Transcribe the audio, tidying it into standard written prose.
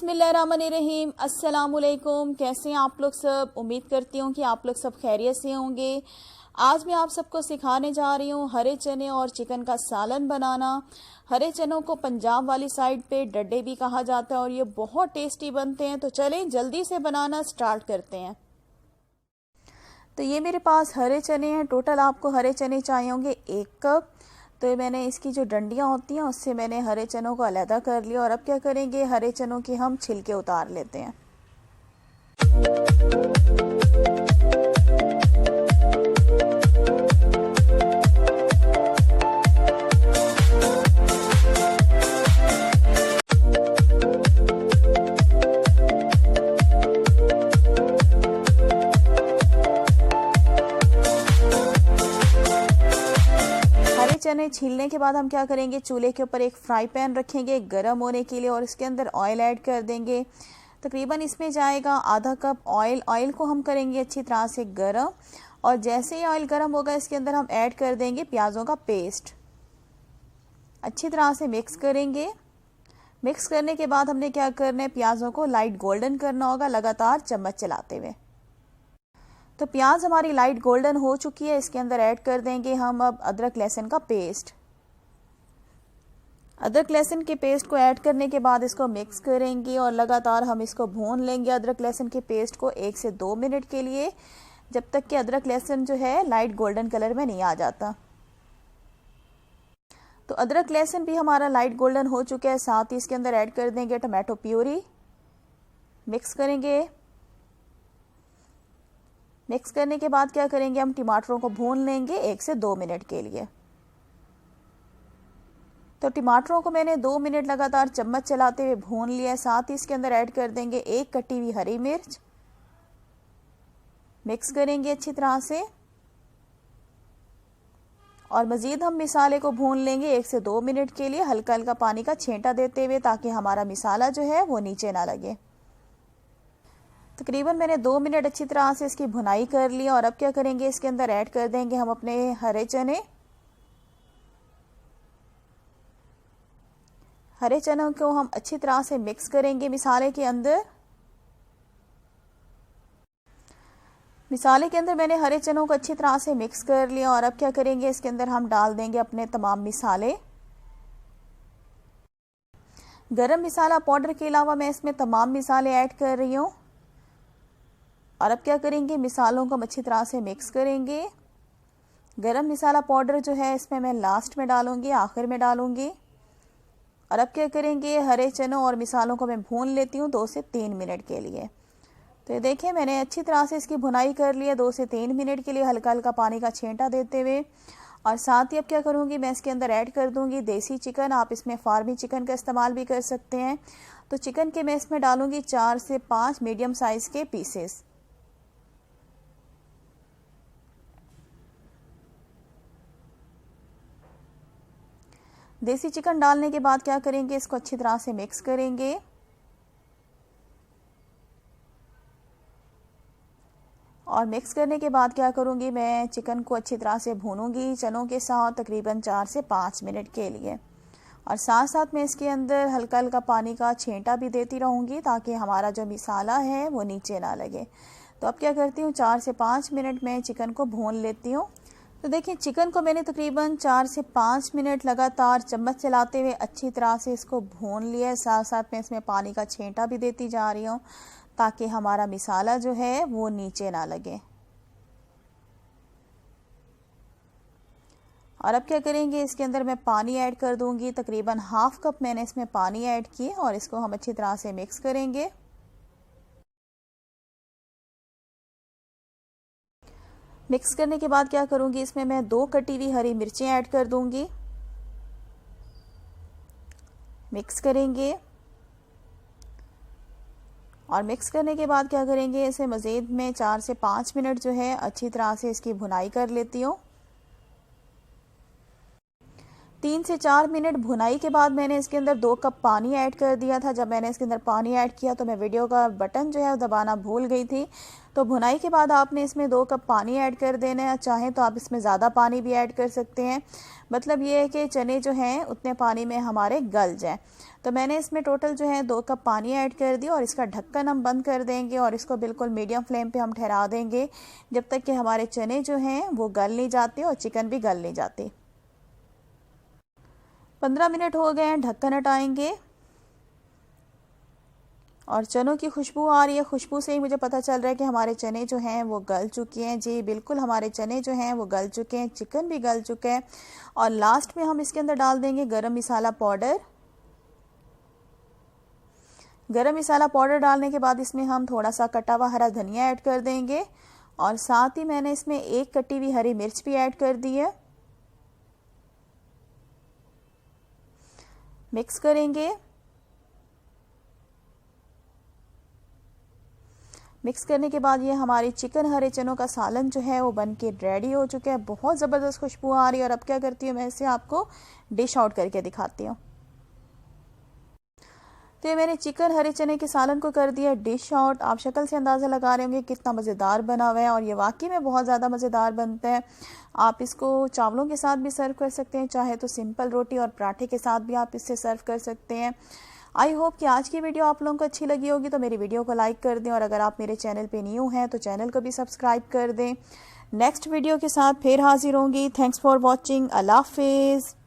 बिस्मिल्लाहिर्रहमानिर्रहीम। अस्सलामुअलैकुम। कैसे हैं आप लोग सब? उम्मीद करती हूँ कि आप लोग सब खैरियत से होंगे। आज मैं आप सबको सिखाने जा रही हूँ हरे चने और चिकन का सालन बनाना। हरे चनों को पंजाब वाली साइड पे डड्डे भी कहा जाता है और ये बहुत टेस्टी बनते हैं। तो चलें जल्दी से बनाना स्टार्ट करते हैं। तो ये मेरे पास हरे चने हैं। टोटल आपको हरे चने चाहिए होंगे 1 कप। तो मैंने इसकी जो डंडियाँ होती हैं उससे मैंने हरे चनों को अलहदा कर लिया। और अब क्या करेंगे, हरे चनों के हम छिलके उतार लेते हैं। चने छीलने के बाद हम क्या करेंगे, चूल्हे के ऊपर एक फ्राई पैन रखेंगे गर्म होने के लिए और इसके अंदर ऑयल ऐड कर देंगे। तकरीबन इसमें जाएगा आधा कप ऑयल। ऑयल को हम करेंगे अच्छी तरह से गर्म और जैसे ही ऑयल गर्म होगा इसके अंदर हम ऐड कर देंगे प्याज़ों का पेस्ट। अच्छी तरह से मिक्स करेंगे। मिक्स करने के बाद हमने क्या करना है, प्याज़ों को लाइट गोल्डन करना होगा लगातार चम्मच चलाते हुए। तो प्याज हमारी लाइट गोल्डन हो चुकी है। इसके अंदर ऐड कर देंगे हम अब अदरक लहसुन का पेस्ट। अदरक लहसुन के पेस्ट को ऐड करने के बाद इसको मिक्स करेंगे और लगातार हम इसको भून लेंगे अदरक लहसुन के पेस्ट को 1 से 2 मिनट के लिए, जब तक कि अदरक लहसुन जो है लाइट गोल्डन कलर में नहीं आ जाता। तो अदरक लहसुन भी हमारा लाइट गोल्डन हो चुका है। साथ ही इसके अंदर ऐड कर देंगे टमाटो प्यूरी। मिक्स करेंगे। मिक्स करने के बाद क्या करेंगे, हम टमाटरों को भून लेंगे 1 से 2 मिनट के लिए। तो टमाटरों को मैंने 2 मिनट लगातार चम्मच चलाते हुए भून लिया है। साथ ही इसके अंदर ऐड कर देंगे 1 कटी हुई हरी मिर्च। मिक्स करेंगे अच्छी तरह से और मज़ीद हम मिसाले को भून लेंगे 1 से 2 मिनट के लिए, हल्का हल्का पानी का छींटा देते हुए, ताकि हमारा मिसाला जो है वो नीचे ना लगे। तकरीबन मैंने 2 मिनट अच्छी तरह से इसकी भुनाई कर ली और अब क्या करेंगे, इसके अंदर ऐड कर देंगे हम अपने हरे चने। हरे चनों को हम अच्छी तरह से मिक्स करेंगे मिसाले के अंदर। मिसाले के अंदर मैंने हरे चनों को अच्छी तरह से मिक्स कर लिया और अब क्या करेंगे, इसके अंदर हम डाल देंगे अपने तमाम मिसाले। गरम मसाला पाउडर के अलावा मैं इसमें तमाम मिसाले ऐड कर रही हूँ। और अब क्या करेंगे, मिसालों को हम अच्छी तरह से मिक्स करेंगे। गरम मसाला पाउडर जो है इसमें मैं लास्ट में डालूंगी, आखिर में डालूंगी। और अब क्या करेंगे, हरे चनों और मिसालों को मैं भून लेती हूँ 2 से 3 मिनट के लिए। तो ये देखिए मैंने अच्छी तरह से इसकी भुनाई कर ली है 2 से 3 मिनट के लिए, हल्का हल्का पानी का छींटा देते हुए। और साथ ही अब क्या करूँगी, मैं इसके अंदर ऐड कर दूँगी देसी चिकन। आप इसमें फार्मी चिकन का इस्तेमाल भी कर सकते हैं। तो चिकन के मैं इसमें डालूँगी 4 से 5 मीडियम साइज़ के पीसेस। देसी चिकन डालने के बाद क्या करेंगे, इसको अच्छी तरह से मिक्स करेंगे। और मिक्स करने के बाद क्या करूँगी, मैं चिकन को अच्छी तरह से भूनूंगी चनों के साथ तकरीबन 4 से 5 मिनट के लिए। और साथ साथ मैं इसके अंदर हल्का हल्का पानी का छींटा भी देती रहूँगी, ताकि हमारा जो मिसाला है वो नीचे ना लगे। तो अब क्या करती हूँ, 4 से 5 मिनट में चिकन को भून लेती हूँ। तो देखिए चिकन को मैंने तकरीबन 4 से 5 मिनट लगातार चम्मच चलाते हुए अच्छी तरह से इसको भून लिया है। साथ साथ मैं इसमें पानी का छींटा भी देती जा रही हूँ, ताकि हमारा मिसाला जो है वो नीचे ना लगे। और अब क्या करेंगे, इसके अंदर मैं पानी ऐड कर दूंगी। तकरीबन ½ कप मैंने इसमें पानी ऐड किए और इसको हम अच्छी तरह से मिक्स करेंगे। मिक्स करने के बाद क्या करूंगी, इसमें मैं 2 कटी हुई हरी मिर्चें ऐड कर दूंगी। मिक्स करेंगे और मिक्स करने के बाद क्या करेंगे, इसे मज़ीद में 4 से 5 मिनट जो है अच्छी तरह से इसकी भुनाई कर लेती हूँ। 3 से 4 मिनट भुनाई के बाद मैंने इसके अंदर 2 कप पानी ऐड कर दिया था। जब मैंने इसके अंदर पानी ऐड किया तो मैं वीडियो का बटन जो है दबाना भूल गई थी। तो भुनाई के बाद आपने इसमें 2 कप पानी ऐड कर देना है। चाहें तो आप इसमें ज़्यादा पानी भी ऐड कर सकते हैं। मतलब ये है कि चने जो हैं उतने पानी में हमारे गल जाएं। तो मैंने इसमें टोटल जो है 2 कप पानी ऐड कर दिया और इसका ढक्कन हम बंद कर देंगे और इसको बिल्कुल मीडियम फ्लेम पे हम ठहरा देंगे जब तक कि हमारे चने जो हैं वो गल नहीं जाते और चिकन भी गल नहीं जाते। 15 मिनट हो गए हैं, ढक्कन हटाएंगे और चनों की खुशबू आ रही है। खुशबू से ही मुझे पता चल रहा है कि हमारे चने जो हैं वो गल चुके हैं। जी बिल्कुल, हमारे चने जो हैं वो गल चुके हैं, चिकन भी गल चुका है। और लास्ट में हम इसके अंदर डाल देंगे गरम मसाला पाउडर। गरम मसाला पाउडर डालने के बाद इसमें हम थोड़ा सा कटा हुआ हरा धनिया ऐड कर देंगे और साथ ही मैंने इसमें 1 कटी हुई हरी मिर्च भी ऐड कर दी है। मिक्स करेंगे। मिक्स करने के बाद ये हमारी चिकन हरे चनों का सालन जो है वो बन के रेडी हो चुका है। बहुत ज़बरदस्त खुशबू आ रही है। और अब क्या करती हूँ, मैं इसे आपको डिश आउट करके दिखाती हूँ। तो ये मैंने चिकन हरे चने के सालन को कर दिया डिश आउट। आप शक्ल से अंदाज़ा लगा रहे होंगे कितना मज़ेदार बना हुआ है और ये वाकई में बहुत ज़्यादा मज़ेदार बनता है। आप इसको चावलों के साथ भी सर्व कर सकते हैं, चाहे तो सिंपल रोटी और पराठे के साथ भी आप इससे सर्व कर सकते हैं। आई होप कि आज की वीडियो आप लोगों को अच्छी लगी होगी। तो मेरी वीडियो को लाइक कर दें और अगर आप मेरे चैनल पे न्यू हैं तो चैनल को भी सब्सक्राइब कर दें। नेक्स्ट वीडियो के साथ फिर हाजिर होंगी। Thanks for watching. अल्लाह हाफिज़।